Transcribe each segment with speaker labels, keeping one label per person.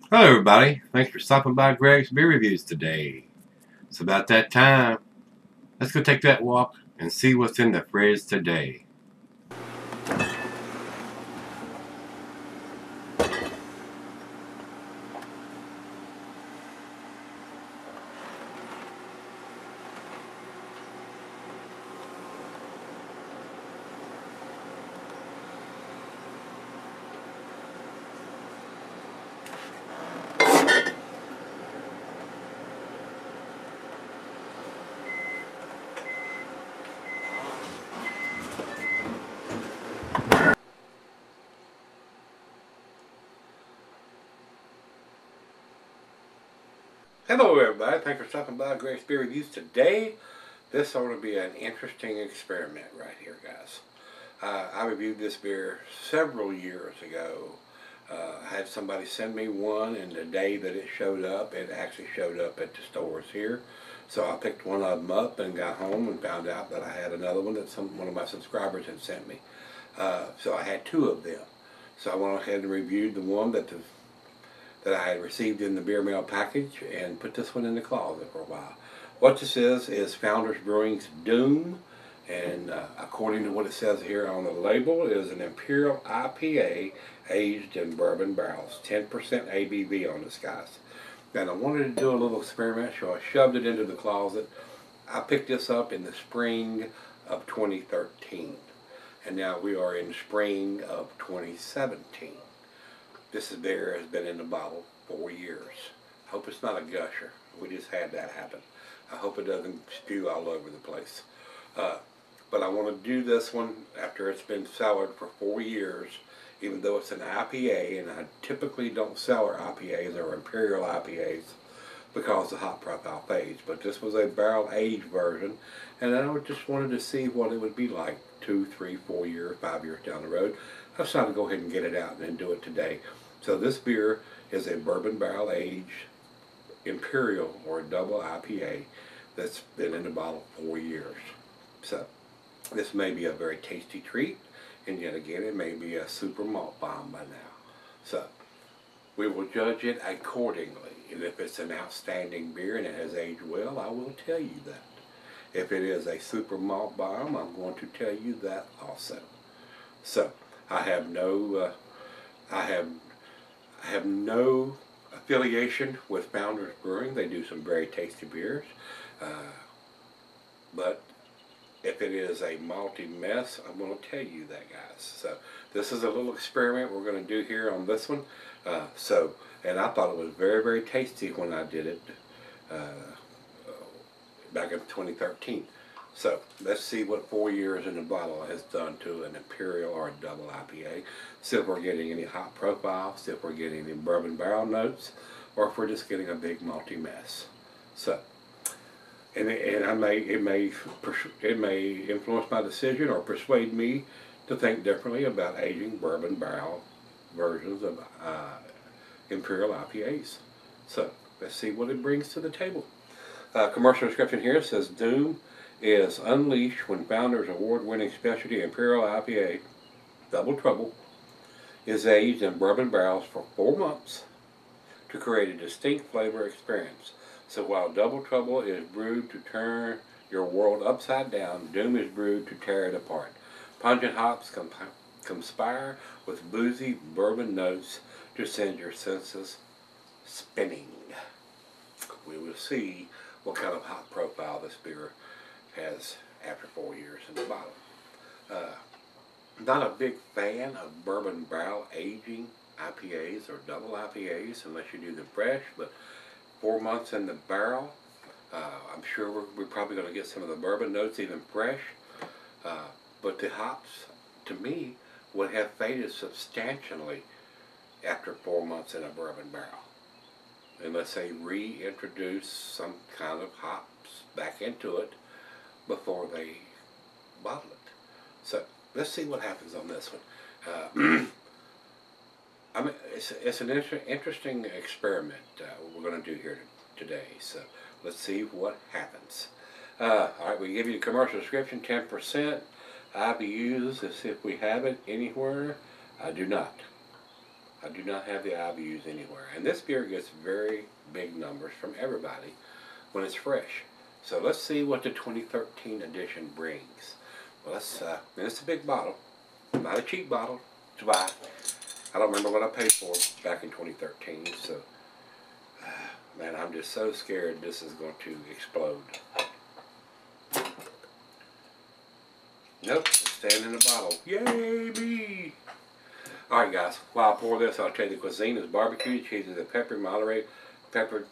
Speaker 1: Hello everybody, thanks for stopping by Gregsbeerreviews today. It's about that time. Let's go take that walk and see what's in the fridge today. Hello everybody, thanks for stopping by Gregsbeerreviews today. This ought to be an interesting experiment right here, guys. I reviewed this beer several years ago. I had somebody send me one, and the day that it showed up, it actually showed up at the stores here. So I picked one of them up and got home and found out that I had another one that one of my subscribers had sent me. So I had two of them. So I went ahead and reviewed the one that I had received in the beer mail package and put this one in the closet for a while. What this is Founders Brewing's Doom, and according to what it says here on the label, it is an Imperial IPA aged in bourbon barrels, 10% ABV on this, guys. And I wanted to do a little experiment, so I shoved it into the closet. I picked this up in the spring of 2013, and now we are in spring of 2017. This beer has been in the bottle 4 years. I hope it's not a gusher. We just had that happen. I hope it doesn't spew all over the place. But I want to do this one after it's been cellared for 4 years, even though it's an IPA, and I typically don't cellar IPAs or Imperial IPAs because the hop profile fades. But this was a barrel aged version, and I just wanted to see what it would be like 2, 3, 4 years, 5 years down the road. I decided to go ahead and get it out and then do it today. So this beer is a bourbon barrel aged Imperial or double IPA that's been in the bottle 4 years. So this may be a very tasty treat, and yet again it may be a super malt bomb by now. So we will judge it accordingly, and if it's an outstanding beer and it has aged well, I will tell you that. If it is a super malt bomb, I'm going to tell you that also. So I have no affiliation with Founders Brewing. They do some very tasty beers. But if it is a malty mess, I'm going to tell you that, guys. So this is a little experiment we're going to do here on this one. And I thought it was very, very tasty when I did it back in 2013. So let's see what 4 years in the bottle has done to an Imperial or a double IPA. See if we're getting any hop profile, see if we're getting any bourbon barrel notes, or if we're just getting a big malty mess. So, and it may influence my decision or persuade me to think differently about aging bourbon barrel versions of Imperial IPAs. So let's see what it brings to the table. Commercial description here says Doom is unleashed when Founders award-winning specialty Imperial IPA Double Trouble is aged in bourbon barrels for 4 months to create a distinct flavor experience. So while Double Trouble is brewed to turn your world upside down, Doom is brewed to tear it apart. Pungent hops conspire with boozy bourbon notes to send your senses spinning. We will see what kind of hop profile this beer has after 4 years in the bottle. Not a big fan of bourbon barrel aging IPAs or double IPAs unless you do them fresh, but 4 months in the barrel, I'm sure we're probably going to get some of the bourbon notes even fresh, but the hops, to me, would have faded substantially after 4 months in a bourbon barrel, unless they reintroduce some kind of hops back into it before they bottle it. So let's see what happens on this one. I mean, it's an interesting experiment we're going to do here today. So let's see what happens. All right, we give you a commercial description, 10%. IBUs, let's see if we have it anywhere. I do not. I do not have the IBUs anywhere. And this beer gets very big numbers from everybody when it's fresh. So let's see what the 2013 edition brings. Well, and it's a big bottle, not a cheap bottle to buy. I don't remember what I paid for back in 2013, so man, I'm just so scared this is going to explode. Nope, it's staying in the bottle. Yay me! Alright guys, while I pour this, I'll tell you the cuisine is barbecue, cheeses are pepper, Monterey, pepper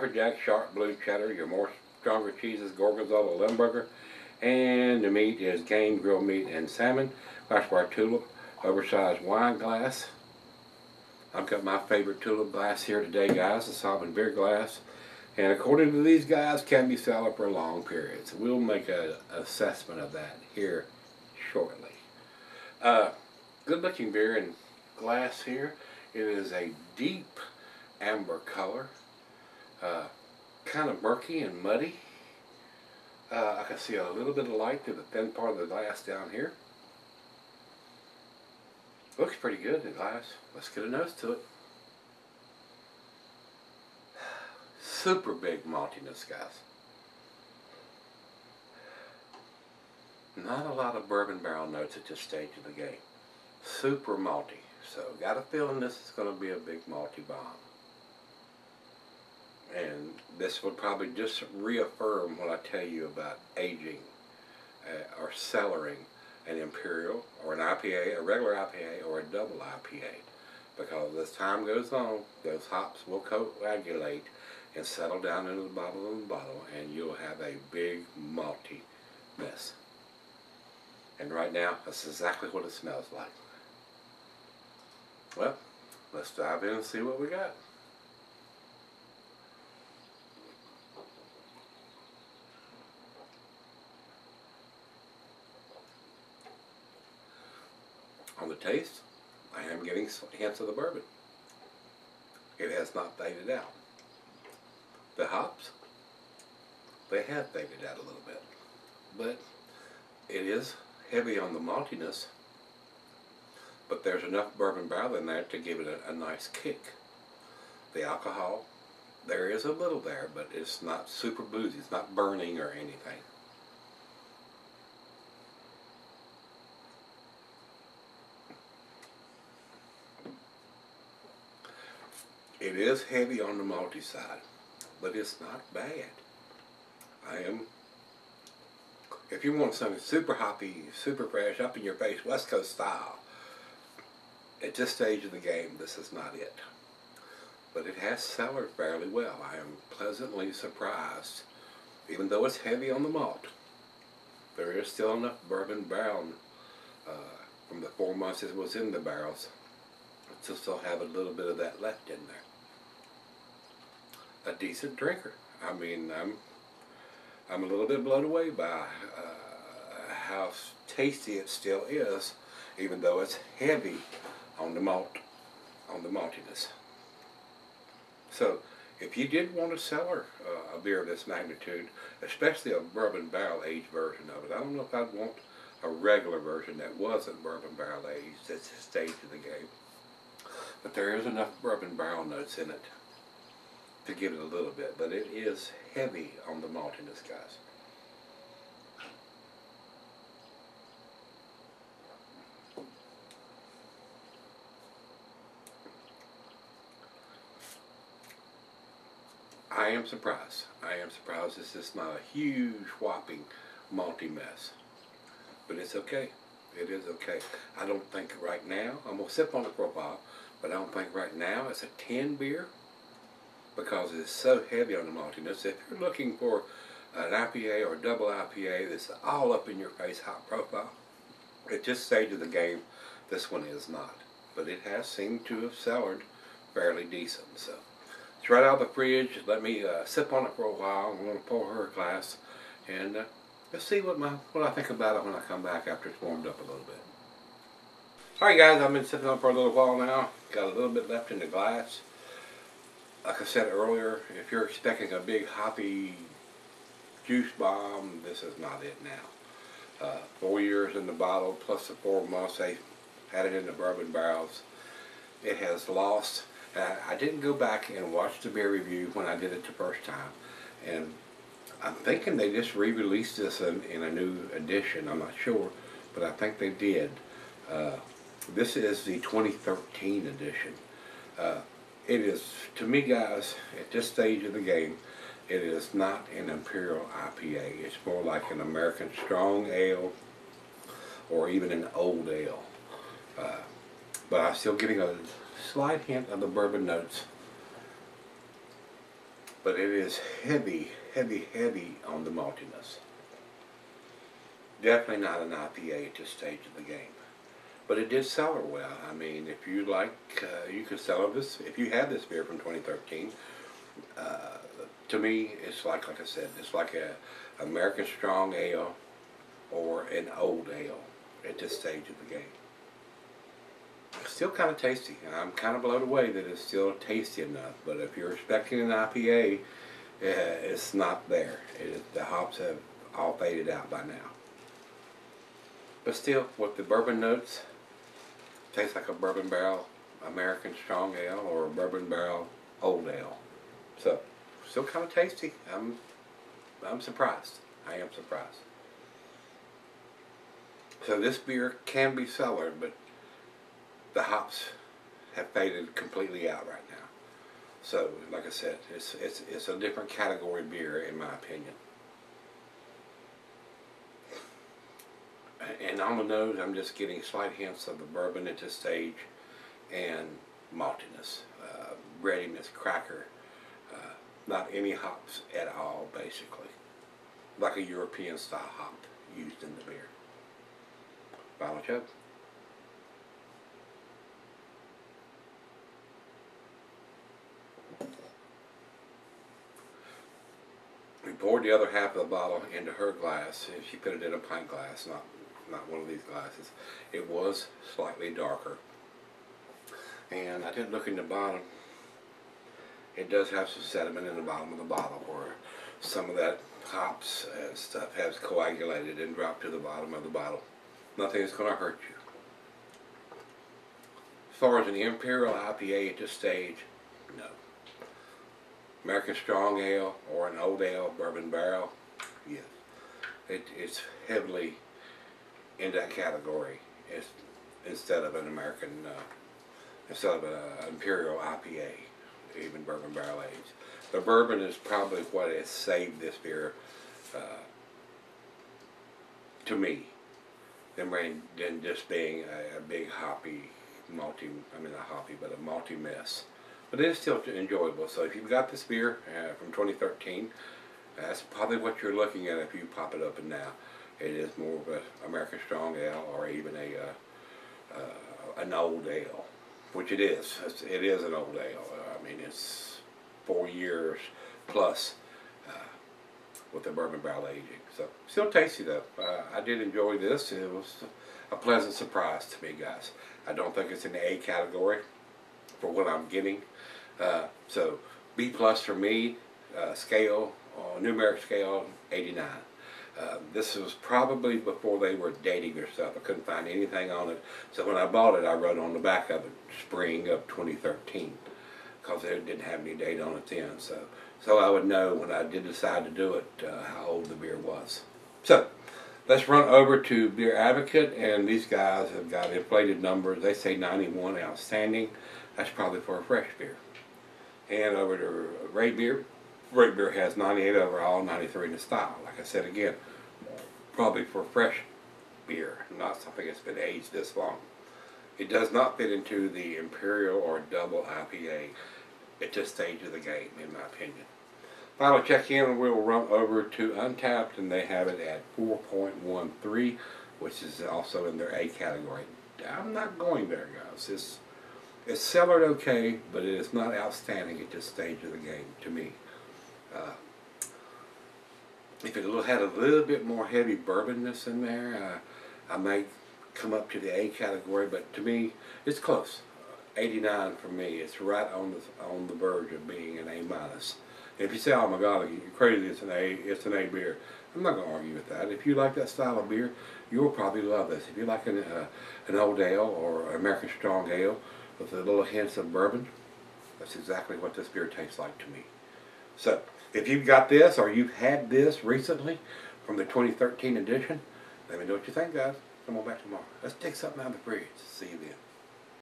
Speaker 1: jack, sharp blue cheddar, your more stronger cheeses, gorgonzola, limburger, and the meat is game, grilled meat, and salmon. Marshmallow tulip, oversized wine glass. I've got my favorite tulip glass here today, guys, the Sovereign beer glass. And according to these guys, can be sour for a long period. So we'll make an assessment of that here shortly. Good looking beer in glass here. It is a deep amber color. Kind of murky and muddy. I can see a little bit of light through the thin part of the glass down here. Looks pretty good in glass. Let's get a nose to it. Super big maltiness, guys. Not a lot of bourbon barrel notes at this stage of the game. Super malty. So got a feeling this is going to be a big malty bomb. And this will probably just reaffirm what I tell you about aging or cellaring an Imperial or an IPA, a regular IPA or a double IPA. Because as time goes on, those hops will coagulate and settle down into the bottle, and you'll have a big malty mess. And right now, that's exactly what it smells like. Well, let's dive in and see what we got. On the taste, I am getting hints of the bourbon. It has not faded out. The hops, they have faded out a little bit, but it is heavy on the maltiness, but there's enough bourbon barrel in there to give it a nice kick. The alcohol, there is a little there, but it's not super boozy, it's not burning or anything. It is heavy on the malty side, but it's not bad. If you want something super hoppy, super fresh, up in your face, West Coast style, at this stage of the game, this is not it. But it has cellared fairly well. I am pleasantly surprised. Even though it's heavy on the malt, there is still enough bourbon barrel from the 4 months it was in the barrels to still have a little bit of that left in there. A decent drinker. I mean, I'm a little bit blown away by how tasty it still is, even though it's heavy on the maltiness. So, if you did want to cellar a beer of this magnitude, especially a bourbon barrel aged version of it, I don't know if I'd want a regular version that wasn't bourbon barrel aged at this stage of the game. But there is enough bourbon barrel notes in it to give it a little bit, but it is heavy on the maltiness, guys. I am surprised. I am surprised this is not a huge whopping malty mess. But it's okay. It is okay. I don't think right now, I'm going to sip on it for a while, but I don't think right now it's a 10 beer, because it's so heavy on the maltiness. If you're looking for an IPA or a double IPA that's all up in your face, hot profile, at this stage of the game, this one is not. But it has seemed to have cellared fairly decent. So it's right out of the fridge. Let me sip on it for a while. I'm going to pour her a glass, and let's see what I think about it when I come back after it's warmed up a little bit. Alright guys, I've been sipping on it for a little while now. Got a little bit left in the glass. Like I said earlier, if you're expecting a big hoppy juice bomb, this is not it now. 4 years in the bottle, plus the 4 months they had it in the bourbon barrels. it has lost. I didn't go back and watch the beer review when I did it the first time, and I'm thinking they just re-released this in a new edition. I'm not sure, but I think they did. This is the 2013 edition. It is, to me guys, at this stage of the game, it is not an Imperial IPA. It's more like an American Strong Ale or even an Old Ale. But I'm still getting a slight hint of the bourbon notes. But it is heavy, heavy, heavy on the maltiness. Definitely not an IPA at this stage of the game. But it did sell her well. I mean, if you like, you could sell this. If you had this beer from 2013, to me, it's like I said, it's like a American Strong Ale or an Old Ale at this stage of the game. Still kind of tasty. I'm kind of blown away that it's still tasty enough. But if you're expecting an IPA, it's not there. The hops have all faded out by now. But still, with the bourbon notes, tastes like a bourbon barrel American Strong Ale or a bourbon barrel Old Ale. So, still kind of tasty. I'm surprised. I am surprised. So this beer can be cellared, but the hops have faded completely out right now. So, like I said, it's a different category beer in my opinion. And on the nose, I'm just getting slight hints of the bourbon at this stage and maltiness, breadiness, cracker, not any hops at all, basically. Like a European style hop used in the beer. Final chug. We poured the other half of the bottle into her glass, and she put it in a pint glass, not one of these glasses. It was slightly darker. And I did look in the bottom. It does have some sediment in the bottom of the bottle where some of that hops and stuff has coagulated and dropped to the bottom of the bottle. Nothing is going to hurt you. As far as an Imperial IPA at this stage, no. American Strong Ale or an Old Ale bourbon barrel, yes. It's heavily in that category. It's instead of an American, instead of an Imperial IPA, even bourbon barrel aged. The bourbon is probably what has saved this beer to me, than just being a big hoppy, not hoppy, but a malty mess. But it is still enjoyable. So if you've got this beer from 2013, that's probably what you're looking at if you pop it open now. It is more of an American Strong Ale or even an Old Ale, which it is. It is an Old Ale. I mean, it's 4 years plus with the bourbon barrel aging. So still tasty though. I did enjoy this. It was a pleasant surprise to me, guys. I don't think it's in the A category for what I'm getting. So B plus for me, scale, numeric scale, 89. This was probably before they were dating or stuff. I couldn't find anything on it. So when I bought it, I wrote on the back of it, spring of 2013, because they didn't have any date on it then. So I would know when I did decide to do it, how old the beer was. So let's run over to Beer Advocate, and these guys have got inflated numbers. They say 91 outstanding. That's probably for a fresh beer. And over to Great Beer. Great Beer has 98 overall, 93 in the style. Like I said again, probably for fresh beer, not something that's been aged this long. It does not fit into the Imperial or Double IPA at this stage of the game, in my opinion. Final check-in, we'll run over to Untapped, and they have it at 4.13, which is also in their A category. I'm not going there, guys. It's cellared okay, but it is not outstanding at this stage of the game, to me. If it had a little bit more heavy bourbonness in there, I might come up to the A category, but to me, it's close. 89 for me. It's right on the verge of being an A minus. If you say, "Oh my God, you're crazy, it's an A beer," I'm not going to argue with that. If you like that style of beer, you'll probably love this. If you like an Old Ale or American Strong Ale, with a little hints of bourbon. That's exactly what this beer tastes like to me. So, if you've got this or you've had this recently from the 2013 edition, let me know what you think, guys. Come on back tomorrow. Let's take something out of the fridge. See you then.